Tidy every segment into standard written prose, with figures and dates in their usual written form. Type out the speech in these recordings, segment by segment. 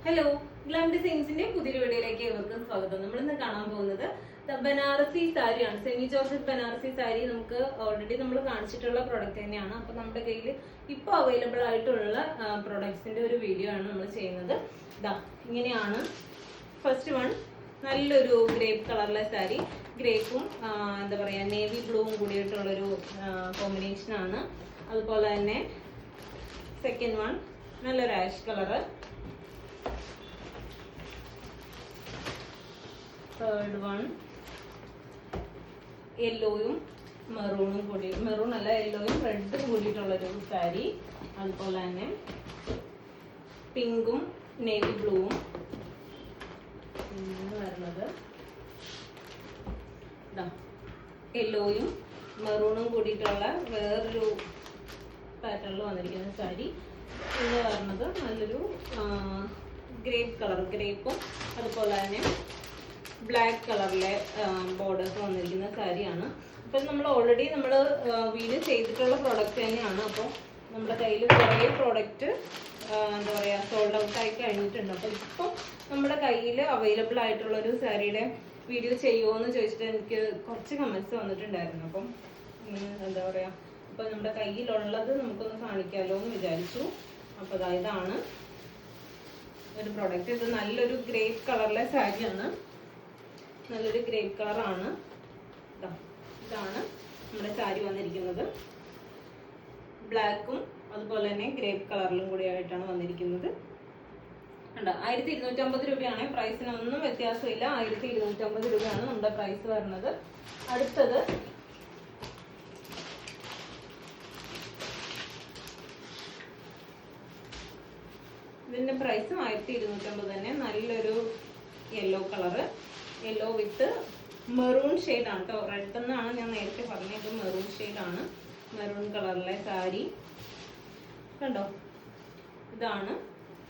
Hello, glam ഡിസൈൻസിന്റെ പുതിയൊരു വീഡിയോയിലേക്ക് ഏവർക്കും സ്വാഗതം. നമ്മൾ ഇന്ന് കാണാൻ പോകുന്നത് ബനാറസി സാരിയാണ്. സെമി ജോർജറ്റ് ബനാറസി സാരി നമുക്ക് ഓൾറെഡി നമ്മൾ കാണിച്ചിട്ടുള്ള പ്രോഡക്റ്റ് തന്നെയാണ്. അപ്പൊ നമ്മുടെ കയ്യിൽ ഇപ്പോൾ അവൈലബിൾ ആയിട്ടുള്ള പ്രോഡക്ട്സിന്റെ ഒരു വീഡിയോ ആണ് നമ്മൾ ചെയ്യുന്നത്. ഇതാ ഇങ്ങനെയാണ്. ഫസ്റ്റ് വൺ നല്ലൊരു ഗ്രേപ്പ് കളറിലെ സാരി, ഗ്രേപ്പും എന്താ പറയാ നേവി ബ്ലൂവും കൂടിയിട്ടുള്ളൊരു കോമ്പിനേഷൻ ആണ്. അതുപോലെ തന്നെ സെക്കൻഡ് വൺ നല്ലൊരു ആഷ് കളറ്, തേർഡ് വൺ യെല്ലോയും മെറൂണും കൂടി, മെറൂൺ അല്ല യെല്ലോയും റെഡും കൂടിയിട്ടുള്ളൊരു സാരി. അതുപോലെ തന്നെ പിങ്കും നേവി ബ്ലൂവും വരുന്നത് യെല്ലോയും മെറൂണും കൂടിയിട്ടുള്ള വേറൊരു പാറ്റേണിൽ വന്നിരിക്കുന്ന സാരി. പിന്നെ വരുന്നത് നല്ലൊരു ഗ്രേപ്പ് കളർ, ഗ്രേപ്പും അതുപോലെ തന്നെ ബ്ലാക്ക് കളറിലെ ബോർഡേഴ്സ് വന്നിരിക്കുന്ന സാരിയാണ്. അപ്പം നമ്മൾ ഓൾറെഡി വീഡിയോ ചെയ്തിട്ടുള്ള പ്രോഡക്റ്റ് തന്നെയാണ്. അപ്പോൾ നമ്മുടെ കയ്യിൽ കുറേ പ്രോഡക്റ്റ് എന്താ പറയുക സോൾഡ് ഔട്ട് ആയി കഴിഞ്ഞിട്ടുണ്ട്. അപ്പോൾ ഇപ്പം നമ്മുടെ കയ്യിൽ അവൈലബിൾ ആയിട്ടുള്ളൊരു സാരിയുടെ വീഡിയോ ചെയ്യുമോ എന്ന് ചോദിച്ചിട്ട് എനിക്ക് കുറച്ച് കമൻറ്റ്സ് വന്നിട്ടുണ്ടായിരുന്നു. അപ്പം എന്താ പറയുക, അപ്പോൾ നമ്മുടെ കയ്യിലുള്ളത് നമുക്കൊന്ന് കാണിക്കാമല്ലോ എന്ന് വിചാരിച്ചു. അപ്പോൾ ഇതാണ് ഒരു പ്രോഡക്റ്റ്. ഇത് നല്ലൊരു ഗ്രേപ്പ് കളറിലെ സാരിയാണ്, നല്ലൊരു ഗ്രേപ്പ് കളറാണ്. ഇതാണ് നമ്മുടെ സാരി വന്നിരിക്കുന്നത്. ബ്ലാക്കും അതുപോലെ തന്നെ ഗ്രേപ്പ് കളറിലും കൂടി ആയിട്ടാണ് വന്നിരിക്കുന്നത്. കണ്ടോ, 1250 രൂപയാണ്. പ്രൈസിനൊന്നും വ്യത്യാസമില്ല. 1250 രൂപയാണ് നമ്മുടെ പ്രൈസ് വരുന്നത്. അടുത്തത് ഇതിന്റെ പ്രൈസും 1250 തന്നെ. നല്ലൊരു യെല്ലോ കളറ്, യെല്ലോ വിത്ത് മെറൂൺ ഷെയ്ഡാണ് കേട്ടോ. റെഡ് എന്നാണ് ഞാൻ നേരത്തെ പറഞ്ഞത്, മെറൂൺ ഷെയ്ഡാണ്. മെറൂൺ കളറിലെ സാരി കണ്ടോ. ഇതാണ്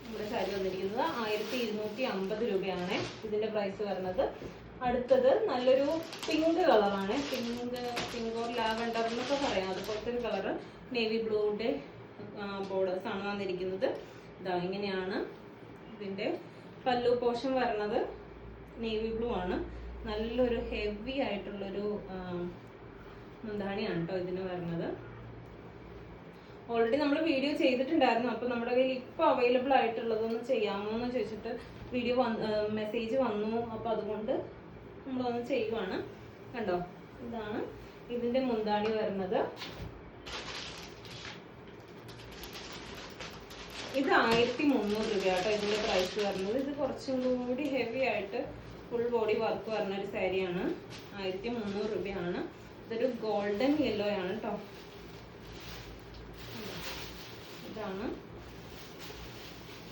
നമ്മുടെ സാരി വന്നിരിക്കുന്നത്. 1250 രൂപയാണ് ഇതിന്റെ പ്രൈസ് വരുന്നത്. അടുത്തത് നല്ലൊരു പിങ്ക് കളറാണ്. പിങ്ക് ഓർ ലാവൻഡർ എന്നൊക്കെ പറയാം, അതുപോലത്തെ ഒരു കളറ്. നേവി ബ്ലൂയുടെ ബോർഡേഴ്സ് ആണ് വന്നിരിക്കുന്നത്. ഇതാ ഇങ്ങനെയാണ് ഇതിന്റെ പല്ലു പോർഷൻ വരുന്നത്. നേവി ബ്ലൂ ആണ്. നല്ലൊരു ഹെവി ആയിട്ടുള്ളൊരു മുന്താണിയാണ് കേട്ടോ ഇതിന് വരുന്നത്. ഓൾറെഡി നമ്മൾ വീഡിയോ ചെയ്തിട്ടുണ്ടായിരുന്നു. അപ്പോൾ നമ്മുടെ കയ്യിൽ ഇപ്പോൾ അവൈലബിൾ ആയിട്ടുള്ളതൊന്ന് ചെയ്യാമോ എന്ന് ചോദിച്ചിട്ട് മെസ്സേജ് വന്നു. അപ്പോൾ അതുകൊണ്ട് നമ്മളൊന്ന് ചെയ്യുവാണ്. കണ്ടോ, ഇതാണ് ഇതിന്റെ മുന്താണി വരുന്നത്. ഇത് 1300 രൂപ കേട്ടോ ഇതിന്റെ പ്രൈസ് വരുന്നത്. ഇത് കുറച്ചും കൂടി ഹെവി ആയിട്ട് ഫുൾ ബോഡി വർക്ക് വരുന്ന ഒരു സാരിയാണ്. 1300 രൂപയാണ്. ഇതൊരു ഗോൾഡൻ യെല്ലോ ആണ് കേട്ടോ. ഇതാണ്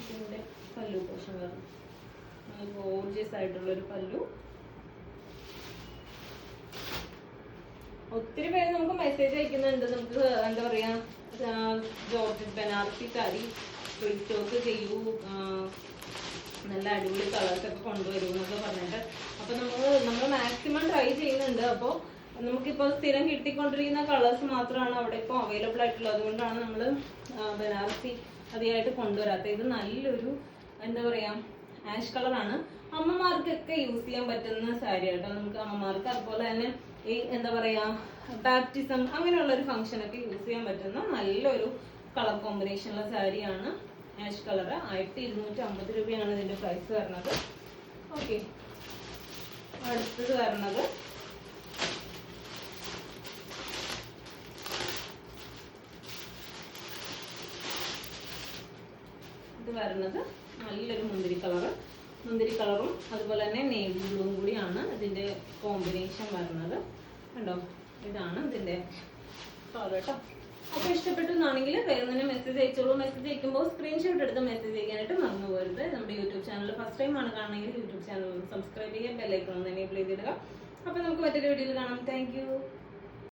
ഇതിന്റെ പല്ലു പോർഷൻ വരുന്നത്. ഗോർജിയസ് ആയിട്ടുള്ളൊരു പല്ലു. ഒത്തിരി പേര് നമുക്ക് മെസ്സേജ് അയക്കുന്നുണ്ട്. നമുക്ക് എന്താ പറയാ ജോർജറ്റ് ബനാറസി സാരി സ്റ്റോക്ക് ചെയ്യൂ, നല്ല അടിപൊളി കളേഴ്സ് ഒക്കെ കൊണ്ടുവരൂ എന്നൊക്കെ പറഞ്ഞിട്ട്. അപ്പൊ നമ്മൾ മാക്സിമം ട്രൈ ചെയ്യുന്നുണ്ട്. അപ്പോൾ നമുക്കിപ്പോൾ സ്ഥിരം കിട്ടിക്കൊണ്ടിരിക്കുന്ന കളേഴ്സ് മാത്രമാണ് അവിടെ ഇപ്പോൾ അവൈലബിൾ ആയിട്ടുള്ളത്. അതുകൊണ്ടാണ് നമ്മൾ ബനാറസി അധികമായിട്ട് കൊണ്ടുവരാത്തത്. ഇത് നല്ലൊരു എന്താ പറയാ ആഷ് കളറാണ്. അമ്മമാർക്കൊക്കെ യൂസ് ചെയ്യാൻ പറ്റുന്ന സാരി കേട്ടോ. നമുക്ക് അമ്മമാർക്ക് അതുപോലെ തന്നെ ഈ എന്താ പറയാ ബാപ്റ്റിസം അങ്ങനെയുള്ള ഒരു ഫംഗ്ഷനൊക്കെ യൂസ് ചെയ്യാൻ പറ്റുന്ന നല്ലൊരു കളർ കോമ്പിനേഷനുള്ള സാരിയാണ്. Ash colour. 1250 രൂപയാണ് ഇതിന്റെ പ്രൈസ് വരുന്നത്. ഓക്കെ, അടുത്തത് വരുന്നത് നല്ലൊരു മുന്തിരി കളറും അതുപോലെ തന്നെ നേവി ബ്ലൂവും കൂടിയാണ് ഇതിന്റെ കോമ്പിനേഷൻ വരുന്നത്. കണ്ടോ, ഇതാണ് ഇതിന്റെ കളർ കേട്ടോ. അപ്പൊ ഇഷ്ടപ്പെട്ടു എന്നാണെങ്കിൽ വേറെ തന്നെ മെസ്സേജ് അയച്ചോളൂ. മെസ്സേജ് അയക്കുമ്പോൾ സ്ക്രീൻഷോട്ട് എടുത്ത് മെസ്സേജ് അയക്കാനായിട്ട് മറന്നു പോകരുത്. നമ്മുടെ യൂട്യൂബ് ചാനൽ ഫസ്റ്റ് ടൈം ആണ് കാണണമെങ്കിൽ യൂട്യൂബ് ചാനൽ സബ്സ്ക്രൈബ് ചെയ്യുക, ബെൽ ഐക്കൺ ഒന്ന് എനേബിൾ ചെയ്തിടുക. അപ്പൊ നമുക്ക് മറ്റൊരു വീഡിയോയിൽ കാണാം. Thank you.